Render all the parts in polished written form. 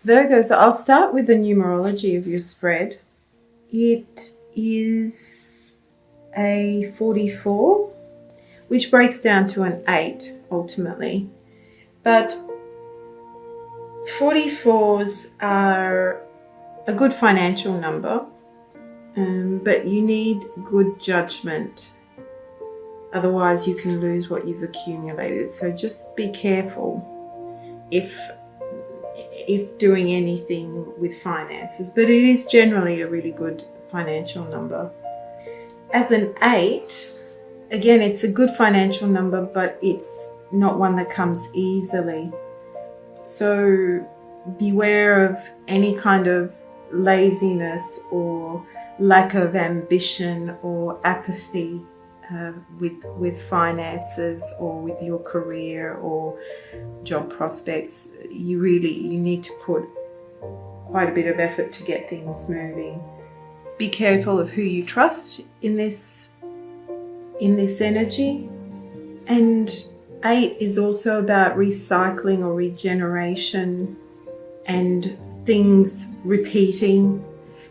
Virgos, I'll start with the numerology of your spread. It is a 44, which breaks down to an 8 ultimately. But 44s are a good financial number, but you need good judgment. Otherwise you can lose what you've accumulated. So just be careful if doing anything with finances, but it is generally a really good financial number. As an 8, again, it's a good financial number, but it's not one that comes easily. So beware of any kind of laziness or lack of ambition or apathy with finances or with your career or job prospects. You need to put quite a bit of effort to get things moving. Be careful of who you trust in this energy. And 8 is also about recycling or regeneration and things repeating.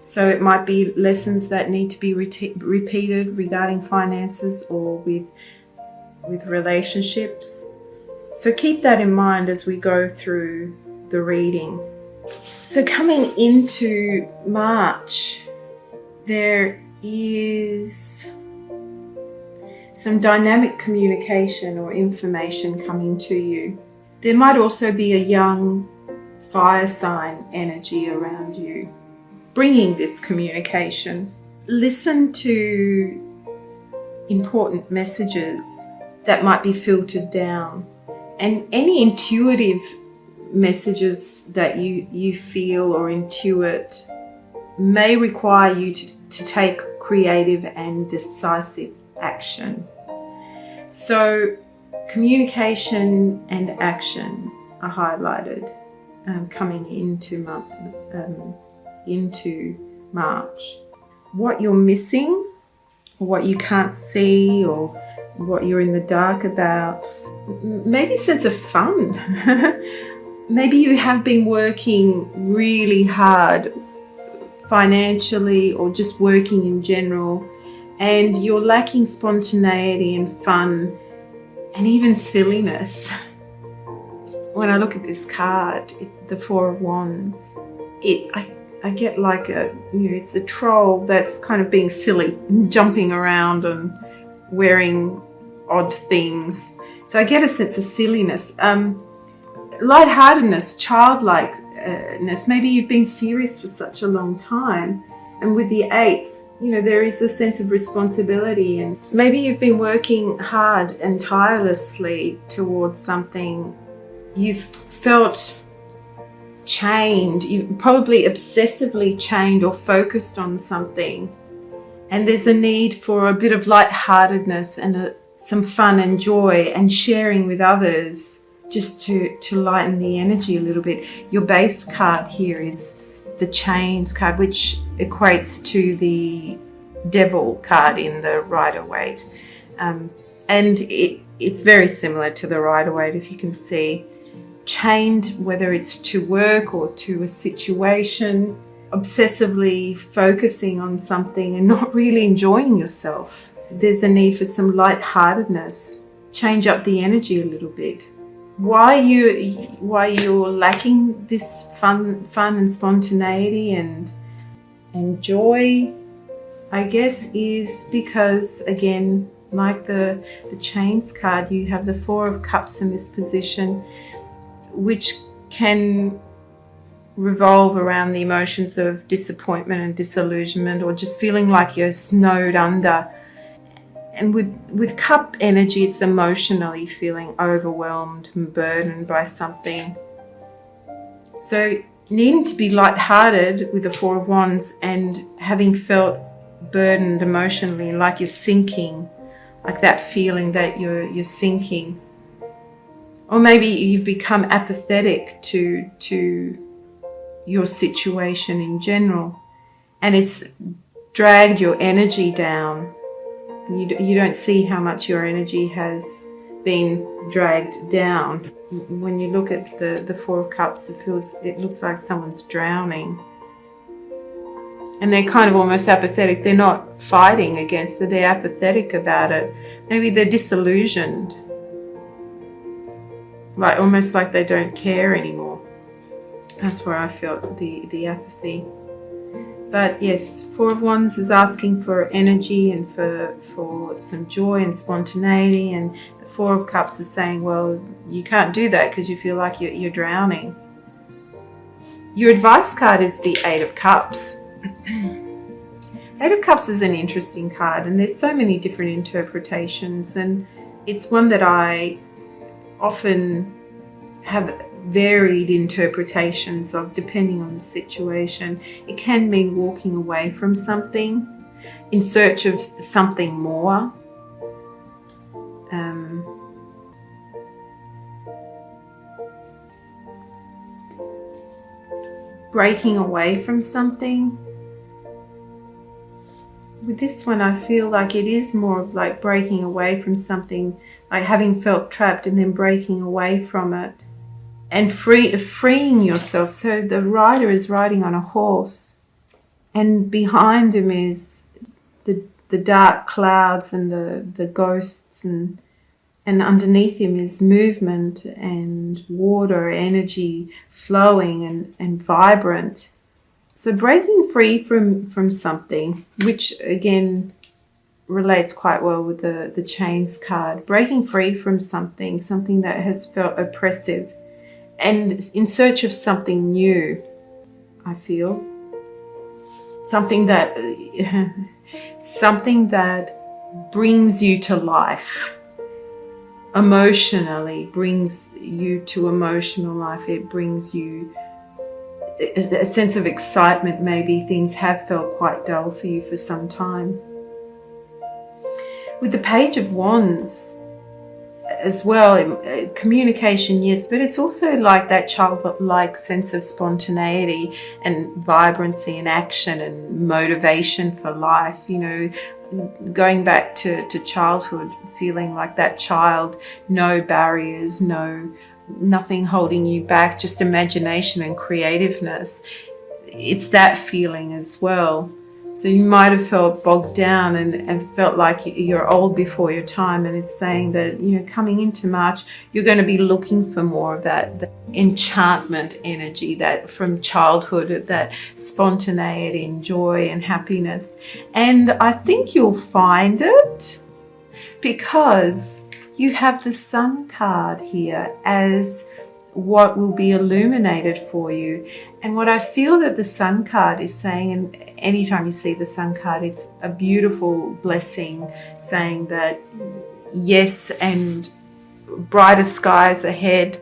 So it might be lessons that need to be repeated regarding finances or with relationships. So keep that in mind as we go through the reading. So coming into March, there is some dynamic communication or information coming to you. There might also be a young fire sign energy around you bringing this communication. Listen to important messages that might be filtered down, and any intuitive messages that you feel or intuit may require you to take creative and decisive action. So communication and action are highlighted coming into March. What you're missing, or what you can't see, or what you're in the dark about, maybe a sense of fun. Maybe you have been working really hard financially or just working in general, and you're lacking spontaneity and fun and even silliness. When I look at this card, the Four of Wands, I get like it's a troll that's kind of being silly, jumping around and wearing odd things. So I get a sense of silliness, lightheartedness, childlikeness. Maybe you've been serious for such a long time, and with the 8s, there is a sense of responsibility, and maybe you've been working hard and tirelessly towards something. You've felt chained, you've probably obsessively chained or focused on something, and there's a need for a bit of lightheartedness and some fun and joy and sharing with others, just to lighten the energy a little bit. Your base card here is the Chains card, which equates to the Devil card in the Rider-Waite, and it's very similar to the Rider-Waite, if you can see. Chained, whether it's to work or to a situation, obsessively focusing on something and not really enjoying yourself. There's a need for some lightheartedness. Change up the energy a little bit. Why you're lacking this fun and spontaneity and joy, I guess, is because, again, like the Chains card, you have the Four of Cups in this position, which can revolve around the emotions of disappointment and disillusionment, or just feeling like you're snowed under. And with cup energy, it's emotionally feeling overwhelmed and burdened by something. So needing to be lighthearted with the Four of Wands, and having felt burdened emotionally, like you're sinking, like that feeling that you're sinking. Or maybe you've become apathetic to your situation in general, and it's dragged your energy down. You don't see how much your energy has been dragged down. When you look at the Four of Cups, it looks like someone's drowning. And they're kind of almost apathetic. They're not fighting against it, they're apathetic about it. Maybe they're disillusioned. Like almost like they don't care anymore. That's where I felt the apathy. But yes, Four of Wands is asking for energy and for some joy and spontaneity, and the Four of Cups is saying, well, you can't do that because you feel like you're drowning. Your advice card is the Eight of Cups. Eight of Cups is an interesting card, and there's so many different interpretations, and it's one that I often have varied interpretations of depending on the situation. It can mean walking away from something in search of something more. Breaking away from something. With this one, I feel like it is more of like breaking away from something, like having felt trapped and then breaking away from it and freeing yourself. So the rider is riding on a horse, and behind him is the dark clouds and the ghosts, and underneath him is movement and water, energy flowing and vibrant. So breaking free from something, which again relates quite well with the Chains card. Breaking free from something that has felt oppressive, and in search of something new, I feel. Something that brings you to life. Emotionally, brings you to emotional life. It brings you a sense of excitement. Maybe things have felt quite dull for you for some time. With the Page of Wands as well, communication, yes, but it's also like that childlike sense of spontaneity and vibrancy and action and motivation for life. You know, going back to childhood, feeling like that child, no barriers, nothing holding you back, just imagination and creativeness. It's that feeling as well. So you might have felt bogged down and felt like you're old before your time, and it's saying that, you know, coming into March, you're going to be looking for more of that enchantment energy, that from childhood, that spontaneity and joy and happiness. And I think you'll find it, because you have the Sun card here as what will be illuminated for you. And what I feel that the Sun card is saying, and anytime you see the Sun card, it's a beautiful blessing saying that yes, and brighter skies ahead.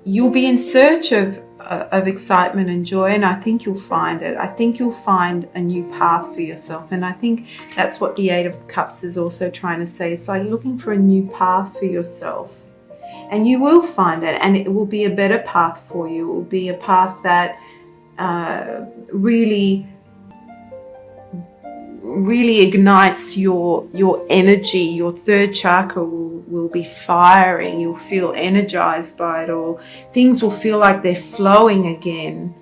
You'll be in search of excitement and joy, and I think you'll find it. I think you'll find a new path for yourself, and I think that's what the Eight of Cups is also trying to say. It's like looking for a new path for yourself, and you will find it, and it will be a better path for you. It will be a path that really ignites your energy. Your third chakra will be firing. You'll feel energized by it all. Things will feel like they're flowing again.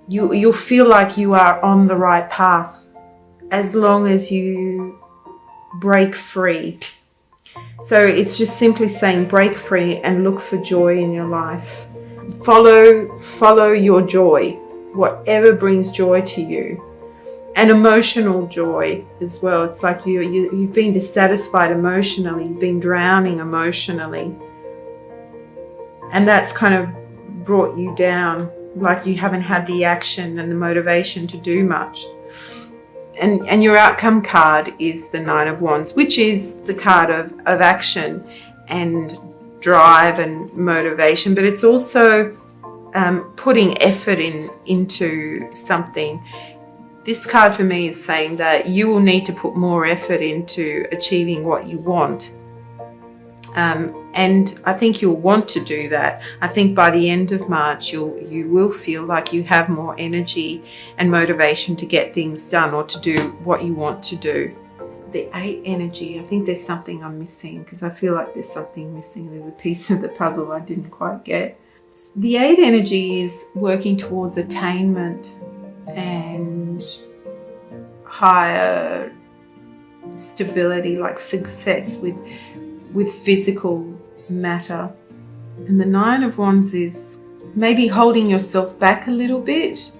You'll feel like you are on the right path as long as you break free. So it's just simply saying break free and look for joy in your life. Follow your joy, whatever brings joy to you. And emotional joy as well. It's like you've been dissatisfied emotionally, you've been drowning emotionally, and that's kind of brought you down, like you haven't had the action and the motivation to do much. And your outcome card is the Nine of Wands, which is the card of action and drive and motivation, but it's also putting effort into something. This card for me is saying that you will need to put more effort into achieving what you want. And I think you'll want to do that. I think by the end of March, you will feel like you have more energy and motivation to get things done or to do what you want to do. the 8 energy, I think there's something I'm missing, because I feel like there's something missing. There's a piece of the puzzle I didn't quite get. The 8 energy is working towards attainment and higher stability, like success with physical matter. And the 9 of Wands is maybe holding yourself back a little bit,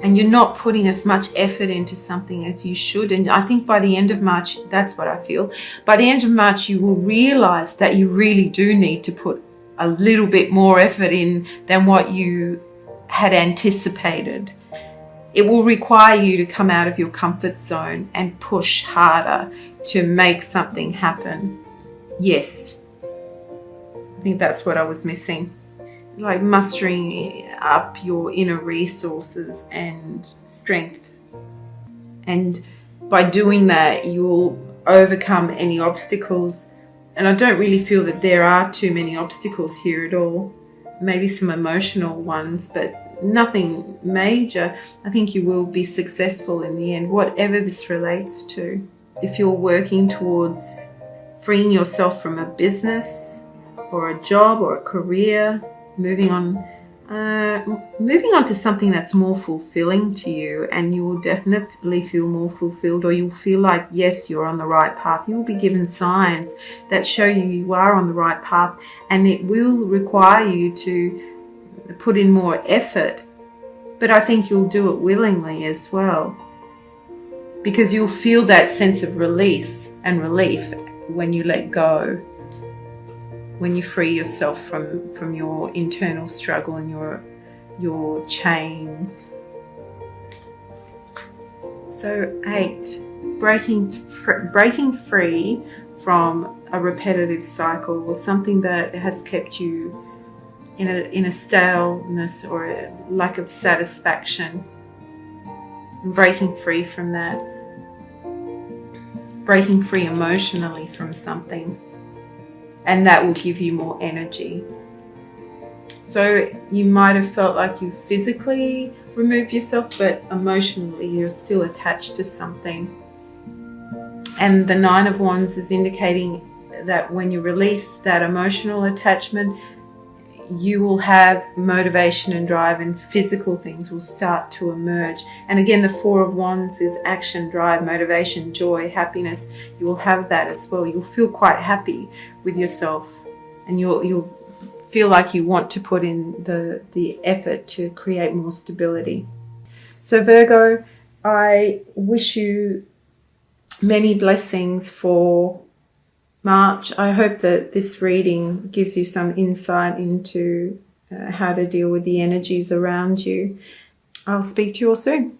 and you're not putting as much effort into something as you should. And I think by the end of March, that's what I feel. By the end of March, you will realize that you really do need to put a little bit more effort in than what you had anticipated. It will require you to come out of your comfort zone and push harder to make something happen. Yes, I think that's what I was missing. Like mustering up your inner resources and strength. And by doing that, you'll overcome any obstacles. And I don't really feel that there are too many obstacles here at all. Maybe some emotional ones, but nothing major. I think you will be successful in the end, whatever this relates to. If you're working towards freeing yourself from a business or a job or a career, moving on to something that's more fulfilling to you, and you will definitely feel more fulfilled, or you'll feel like, yes, you're on the right path. You will be given signs that show you are on the right path, and it will require you to put in more effort, but I think you'll do it willingly as well, because you'll feel that sense of release and relief when you let go, when you free yourself from your internal struggle and your chains. So 8, breaking free from a repetitive cycle or something that has kept you in a staleness or a lack of satisfaction. Breaking free from that. Breaking free emotionally from something. And that will give you more energy. So you might have felt like you physically removed yourself, but emotionally you're still attached to something. And the 9 of Wands is indicating that when you release that emotional attachment, you will have motivation and drive, and physical things will start to emerge. And again, the 4 of Wands is action, drive, motivation, joy, happiness. You will have that as well. You'll feel quite happy with yourself, and you'll feel like you want to put in the effort to create more stability. So Virgo, I wish you many blessings for March. I hope that this reading gives you some insight into how to deal with the energies around you. I'll speak to you all soon.